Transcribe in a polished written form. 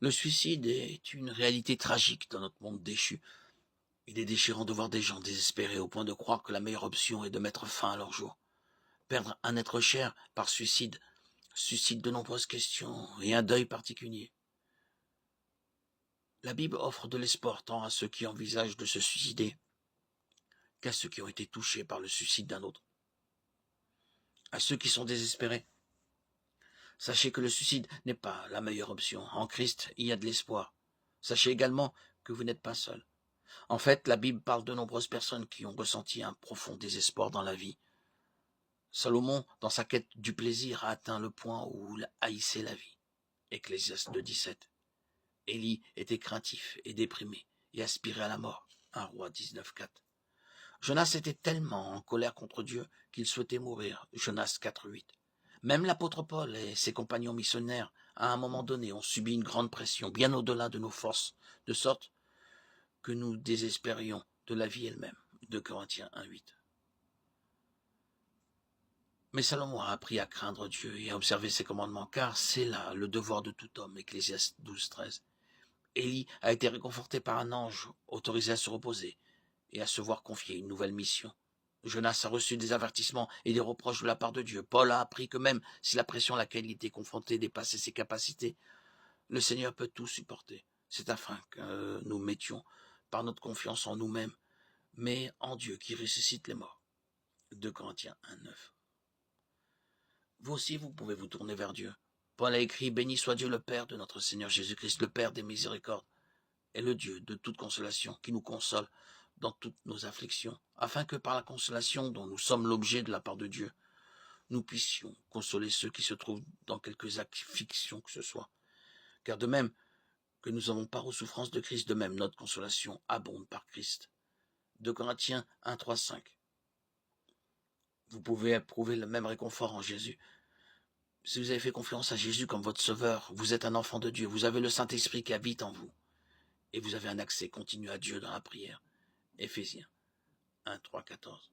Le suicide est une réalité tragique dans notre monde déchu. Il est déchirant de voir des gens désespérés au point de croire que la meilleure option est de mettre fin à leur jour. Perdre un être cher par suicide suscite de nombreuses questions et un deuil particulier. La Bible offre de l'espoir tant à ceux qui envisagent de se suicider qu'à ceux qui ont été touchés par le suicide d'un autre. À ceux qui sont désespérés, sachez que le suicide n'est pas la meilleure option. En Christ, il y a de l'espoir. Sachez également que vous n'êtes pas seul. En fait, la Bible parle de nombreuses personnes qui ont ressenti un profond désespoir dans la vie. Salomon, dans sa quête du plaisir, a atteint le point où il haïssait la vie. Ecclésiaste 2,17. Élie était craintif et déprimé et aspirait à la mort. 1 Roi 19,4. Jonas était tellement en colère contre Dieu qu'il souhaitait mourir. Jonas 4,8. Même l'apôtre Paul et ses compagnons missionnaires, à un moment donné, ont subi une grande pression, bien au-delà de nos forces, de sorte que nous désespérions de la vie elle-même. 2 Corinthiens 1,8. Mais Salomon a appris à craindre Dieu et à observer ses commandements, car c'est là le devoir de tout homme. Ecclésiaste 12,13. Élie a été réconforté par un ange, autorisé à se reposer et à se voir confier une nouvelle mission. Jonas a reçu des avertissements et des reproches de la part de Dieu. Paul a appris que même si la pression à laquelle il était confronté dépassait ses capacités, le Seigneur peut tout supporter. C'est afin que nous mettions par notre confiance en nous-mêmes, mais en Dieu qui ressuscite les morts. 2 Corinthiens 1,9. Vous aussi, vous pouvez vous tourner vers Dieu. Paul a écrit « Béni soit Dieu le Père de notre Seigneur Jésus-Christ, le Père des miséricordes, et le Dieu de toute consolation, qui nous console dans toutes nos afflictions, afin que par la consolation dont nous sommes l'objet de la part de Dieu, nous puissions consoler ceux qui se trouvent dans quelques afflictions que ce soit. Car de même que nous avons part aux souffrances de Christ, de même notre consolation abonde par Christ. 2 Corinthiens 1, 3, 5. Vous pouvez éprouver le même réconfort en Jésus. Si vous avez fait confiance à Jésus comme votre sauveur, vous êtes un enfant de Dieu, vous avez le Saint-Esprit qui habite en vous, et vous avez un accès continu à Dieu dans la prière. Éphésiens 1, 3, 14.